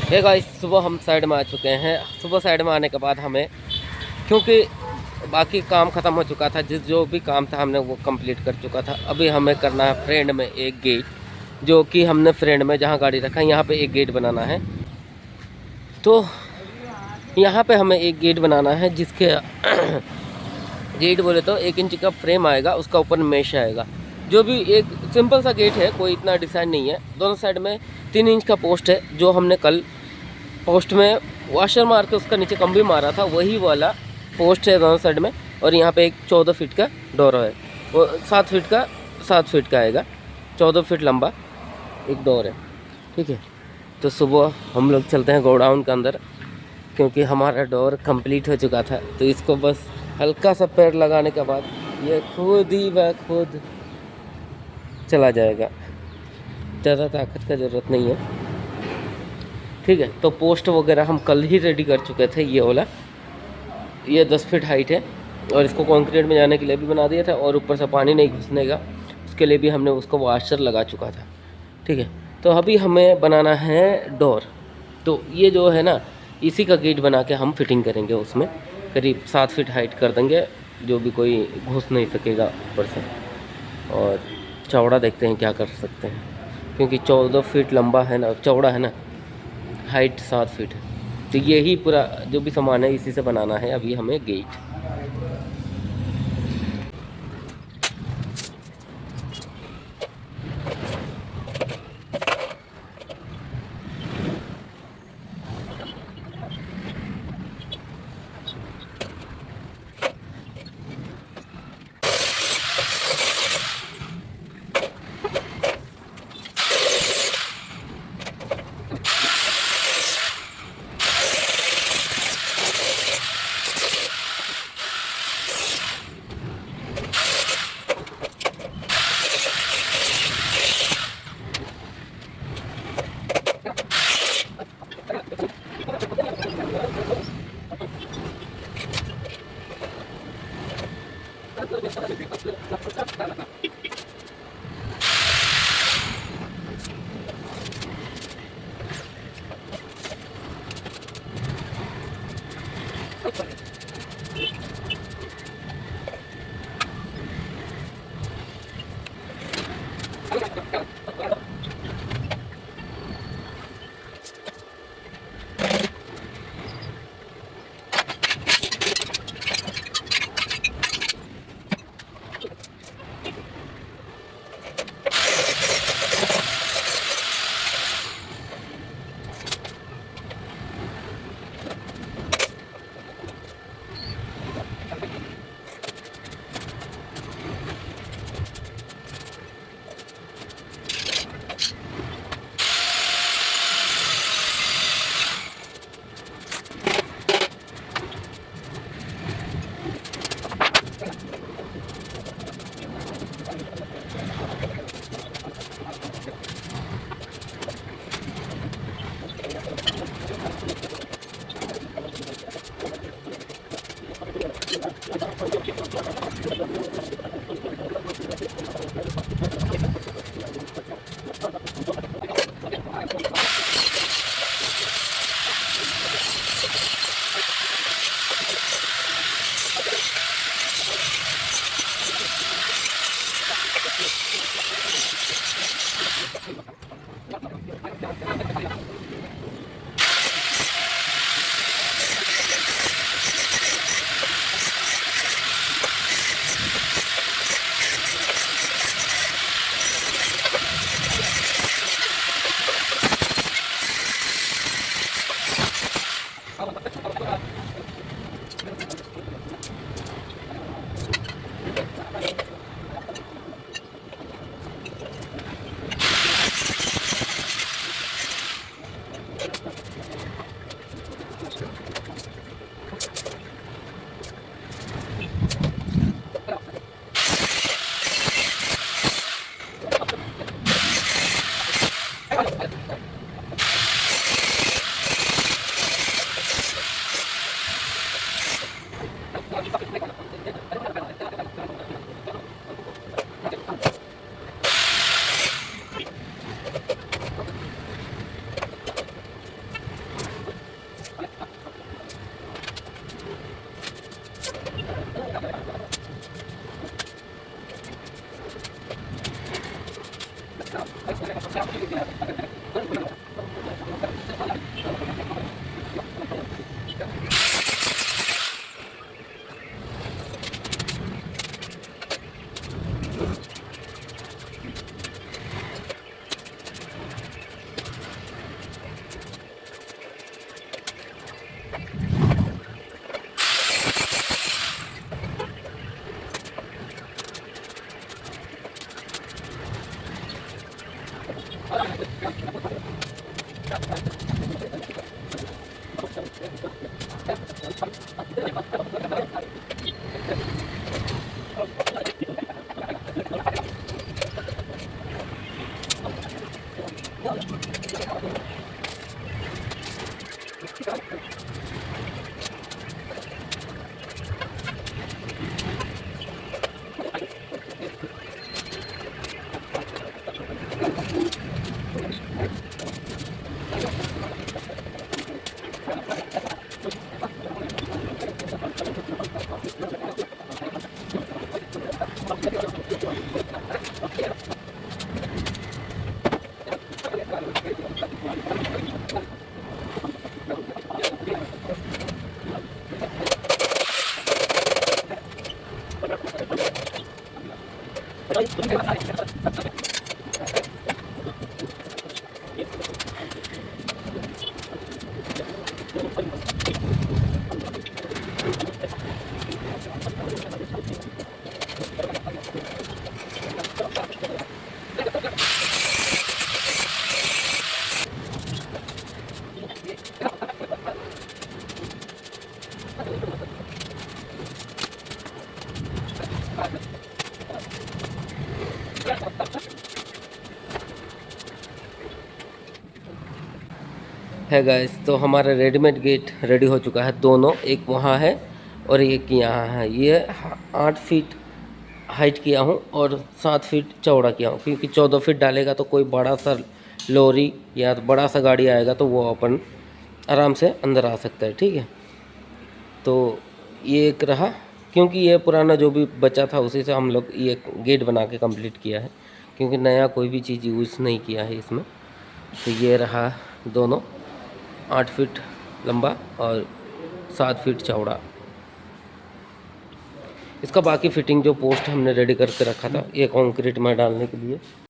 Hey guys, सुबह हम side में आ चुके हैं। सुबह साइड में आने के बाद हमें, क्योंकि बाकी काम ख़त्म हो चुका था, जो भी काम था हमने वो कंप्लीट कर चुका था। अभी हमें करना है फ्रेंड में एक गेट, जो कि हमने फ्रेंड में जहाँ गाड़ी रखा है यहाँ पे एक गेट बनाना है। तो यहाँ पे हमें एक गेट बनाना है जिसके गेट बोले तो 1 इंच का फ्रेम आएगा, उसका ऊपर मेश आएगा। जो भी एक सिंपल सा गेट है, कोई इतना डिज़ाइन नहीं है। दोनों साइड में 3 इंच का पोस्ट है, जो हमने कल पोस्ट में वॉशर मार के उसका नीचे कम भी मारा था, वही वाला पोस्ट है दोनों साइड में। और यहाँ पे एक 14 फीट का डोर है, वो 7 फीट का आएगा। 14 फीट लंबा एक डोर है, ठीक है। तो सुबह हम लोग चलते हैं गोडाउन के अंदर, क्योंकि हमारा डोर कंप्लीट हो चुका था। तो इसको बस हल्का सा पैर लगाने के बाद ये खुद ही व खुद चला जाएगा। ज़्यादा ताकत का ज़रूरत नहीं है, ठीक है। तो पोस्ट वगैरह हम कल ही रेडी कर चुके थे। ये वाला ये 10 फीट हाइट है, और इसको कंक्रीट में जाने के लिए भी बना दिया था, और ऊपर से पानी नहीं घुसने का उसके लिए भी हमने उसको वॉशर लगा चुका था, ठीक है। तो अभी हमें बनाना है डोर। तो ये जो है ना, इसी का गेट बना के हम फिटिंग करेंगे। उसमें करीब 7 फीट हाइट कर देंगे, जो भी कोई घुस नहीं सकेगा ऊपर से। और चौड़ा देखते हैं क्या कर सकते हैं, क्योंकि 14 फीट लंबा है ना, चौड़ा है ना, हाइट 7 फीट है। तो यही पूरा जो भी सामान है इसी से बनाना है अभी हमें गेट। है गाइस, तो हमारा रेडीमेड गेट रेडी हो चुका है। दोनों, एक वहाँ है और एक यहाँ है। ये 8 फीट हाइट किया हूँ और 7 फीट चौड़ा किया हूँ, क्योंकि 14 फीट डालेगा तो कोई बड़ा सा लॉरी या बड़ा सा गाड़ी आएगा तो वो अपन आराम से अंदर आ सकता है। ठीक है, तो ये एक रहा, क्योंकि ये पुराना जो भी बचा था उसी से हम लोग ये गेट बना के कंप्लीट किया है, क्योंकि नया कोई भी चीज़ यूज़ नहीं किया है इसमें। तो ये रहा दोनों, 8 फीट लंबा और 7 फीट चौड़ा। इसका बाकी फिटिंग जो पोस्ट हमने रेडी करके रखा था ये कंक्रीट में डालने के लिए,